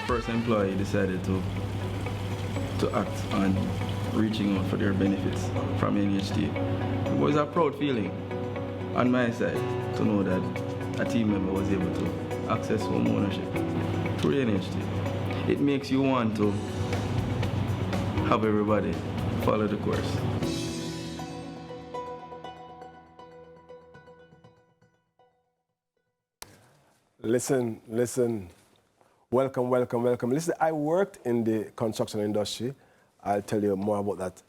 first employee decided to act on reaching out for their benefits from NHT, it was a proud feeling on my side to know that a team member was able to access home ownership through NHT. It makes you want to have everybody follow the course. Listen. Welcome. Listen, I worked in the construction industry. I'll tell you more about that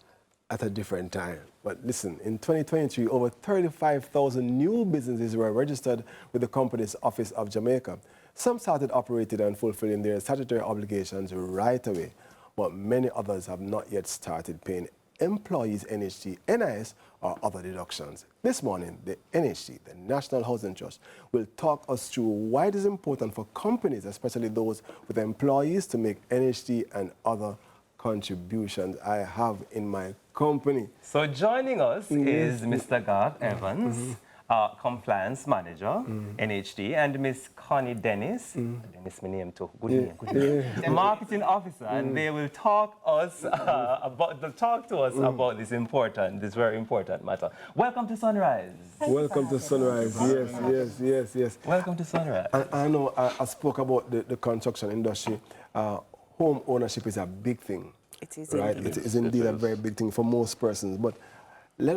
at a different time. But listen, in 2023, over 35,000 new businesses were registered with the company's Office of Jamaica. Some started operating and fulfilling their statutory obligations right away, but many others have not yet started paying employees NHT, NIS, or other deductions. This morning, the NHT, the National Housing Trust, will talk us through why it is important for companies, especially those with employees, to make NHT and other contributions. I have in my company. So joining us is Mr. Garth Evans, Compliance Manager, NHT, and Miss Connie Dennis. Dennis, my name too. Good name. Marketing Officer, and they will talk us about this very important matter. Welcome to Sunrise. Welcome to Sunrise. Yes. Welcome to Sunrise. I know I spoke about the construction industry. Home ownership is a big thing. It is right? indeed. It is indeed a very big thing for most persons. But let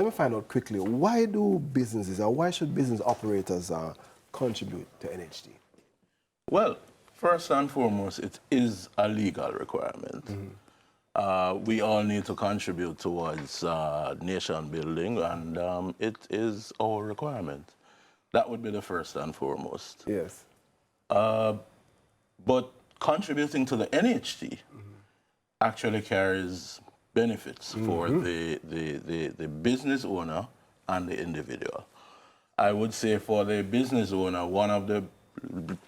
me find out quickly, why do businesses, or why should business operators contribute to NHT? Well, first and foremost, it is a legal requirement. We all need to contribute towards nation building, and it is our requirement. That would be the first and foremost. Yes. But contributing to the NHT actually carries benefits for the business owner and the individual. I would say for the business owner, one of the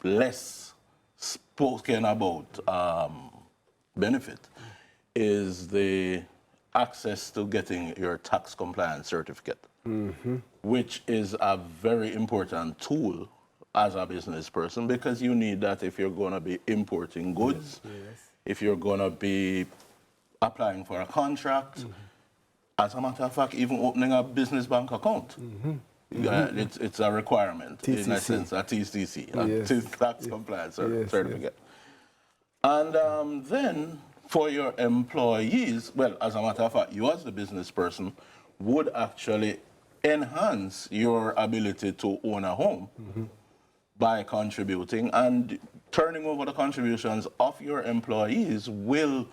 less spoken about benefit is the access to getting your tax compliance certificate, which is a very important tool as a business person, because you need that if you're going to be importing goods, if you're going to be applying for a contract, as a matter of fact, even opening a business bank account. It's a requirement, TCC. In a sense, a TCC, a tax compliance certificate. And then for your employees, well, as a matter of fact, you as the business person would actually enhance your ability to own a home by contributing, and turning over the contributions of your employees will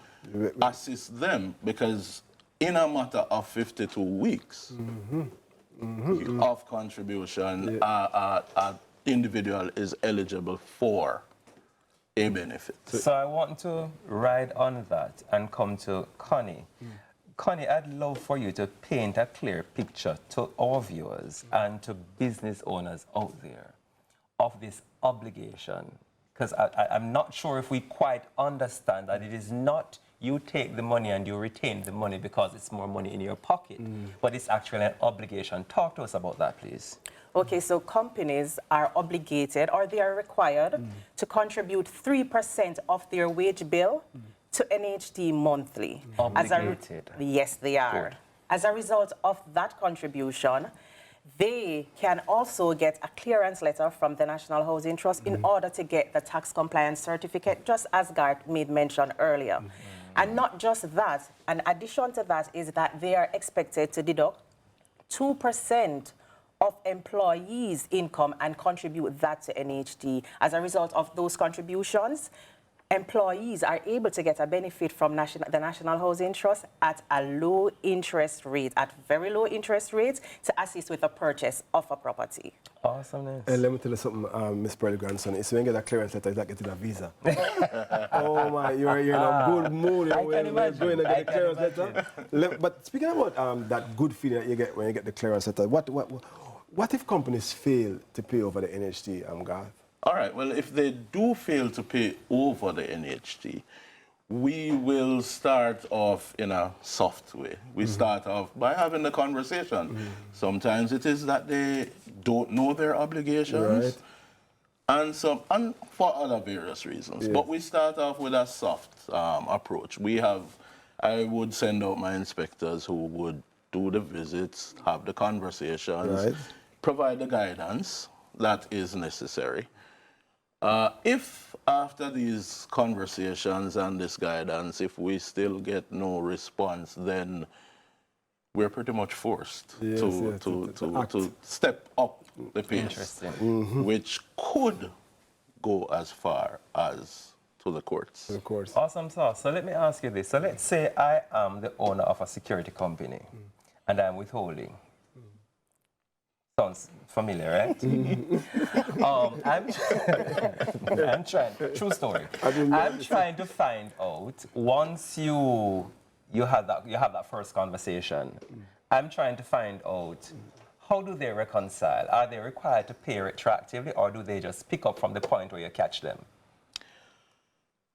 assist them, because in a matter of 52 weeks of contribution, an individual is eligible for a benefit. So I want to ride on that and come to Connie. Connie, I'd love for you to paint a clear picture to our viewers and to business owners out there of this obligation, because I'm not sure if we quite understand that it is not you take the money and you retain the money because it's more money in your pocket, but it's actually an obligation. Talk to us about that, please. Okay, so companies are obligated, or they are required to contribute 3% of their wage bill to NHT monthly. Obligated? Yes, they are. Good. As a result of that contribution, they can also get a clearance letter from the National Housing Trust in order to get the tax compliance certificate, just as Garth made mention earlier. And not just that, an addition to that is that they are expected to deduct 2% of employees' income and contribute that to NHT. As a result of those contributions, employees are able to get a benefit from the National Housing Trust at a low interest rate, at very low interest rates, to assist with the purchase of a property. Awesomeness. And let me tell you something, Miss Pearl Grandson. It's when you get a clearance letter, it's like getting a visa. Oh my, you're in a good mood. I can imagine. When you get the clearance letter. But speaking about that good feeling that you get when you get the clearance letter, what if companies fail to pay over the NHT, Garth? All right, well, if they do fail to pay over the NHT, we will start off in a soft way. We start off by having the conversation. Sometimes it is that they don't know their obligations. and for other various reasons. Yes. But we start off with a soft approach. I would send out my inspectors who would do the visits, have the conversations, Right. provide the guidance that is necessary. If after these conversations and this guidance, if we still get no response, then we're pretty much forced to step up the pace. Interesting. Which could go as far as to the courts. Of course. Awesome sauce. So let me ask you this. So let's say I am the owner of a security company and I'm withholding. Sounds familiar, right? I'm trying, true story. I'm trying to find out, once you have that first conversation, I'm trying to find out, how do they reconcile? Are they required to pay retroactively, or do they just pick up from the point where you catch them?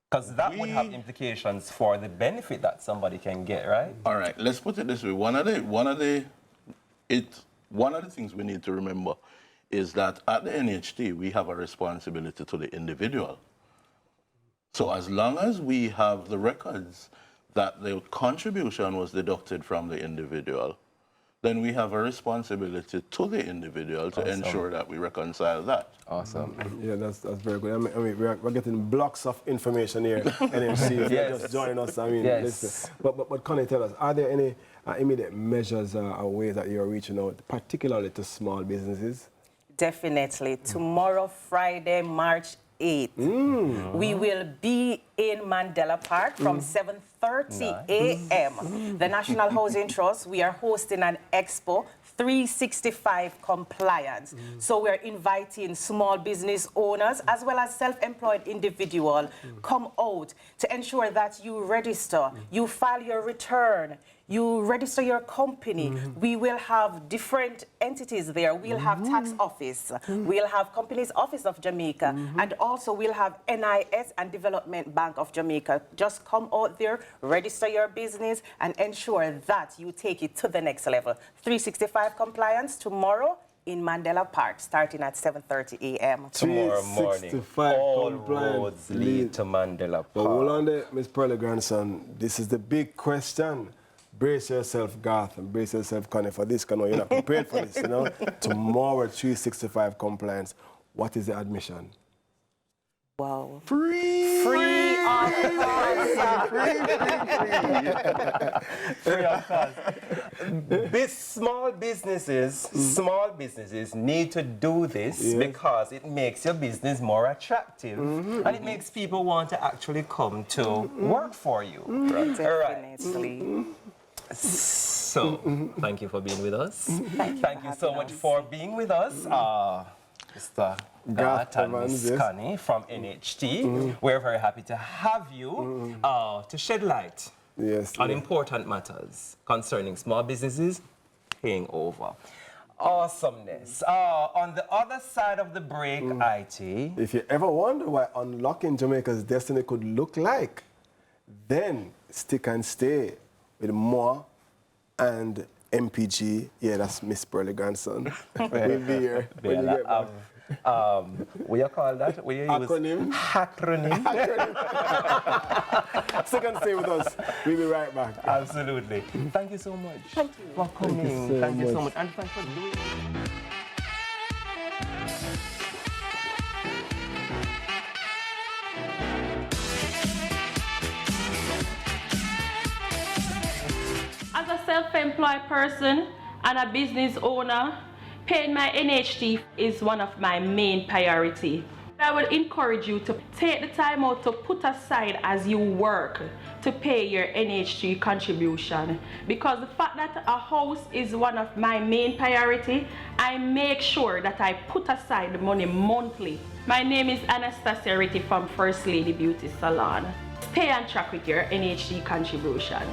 Because that would have implications for the benefit that somebody can get, right? All right, let's put it this way. One of the things we need to remember is that at the NHT, we have a responsibility to the individual. So as long as we have the records that the contribution was deducted from the individual, then we have a responsibility to the individual to ensure that we reconcile that. Awesome. Yeah, that's very good. I mean we're getting blocks of information here, NHT. If you're just joining us, I mean, listen. But Connie, tell us, are there any immediate measures or ways that you're reaching out, particularly to small businesses? Definitely. Tomorrow, Friday, March 8th, we will be in Mandela Park from 7:30 a.m. The National Housing Trust, we are hosting an expo, 365 compliance. So we're inviting small business owners as well as self-employed individuals come out to ensure that you register, you file your return, you register your company. We will have different entities there. We'll have tax office, we'll have Companies Office of Jamaica, and also we'll have NIS and Development Bank of Jamaica. Just come out there, register your business, and ensure that you take it to the next level. 365 compliance tomorrow in Mandela Park, starting at 7:30 a.m. Tomorrow morning, all roads lead to Mandela Park. But hold on there, Miss Pearly Grandson. This is the big question. Brace yourself, Garth, and brace yourself, Connie, for this. You're not prepared for this, you know. Tomorrow, 365 compliance. What is the admission? Wow. Free! Free of cost. Free of cost. Small businesses need to do this because it makes your business more attractive and it makes people want to actually come to work for you. Definitely. So, thank you for being with us. Thank you so much for being with us, Mr. Garth and Miss Connie from NHT. We're very happy to have you to shed light on important matters concerning small businesses paying over. Awesomeness. On the other side of the break, IT. If you ever wonder what unlocking Jamaica's destiny could look like, then stick and stay with more and MPG. Yeah, that's Miss Pearly Grandson. We'll be here when you get back. What you call that? What you Acronym? use? Acronym. Stick and stay with us. We'll be right back. Absolutely. Thank you so much for coming. Thank you so much. And thanks for doing it. As a self-employed person and a business owner, paying my NHT is one of my main priorities. I would encourage you to take the time out to put aside as you work to pay your NHT contribution. Because the fact that a house is one of my main priorities, I make sure that I put aside the money monthly. My name is Anastasia Ritty from First Lady Beauty Salon. Stay on track with your NHT contribution.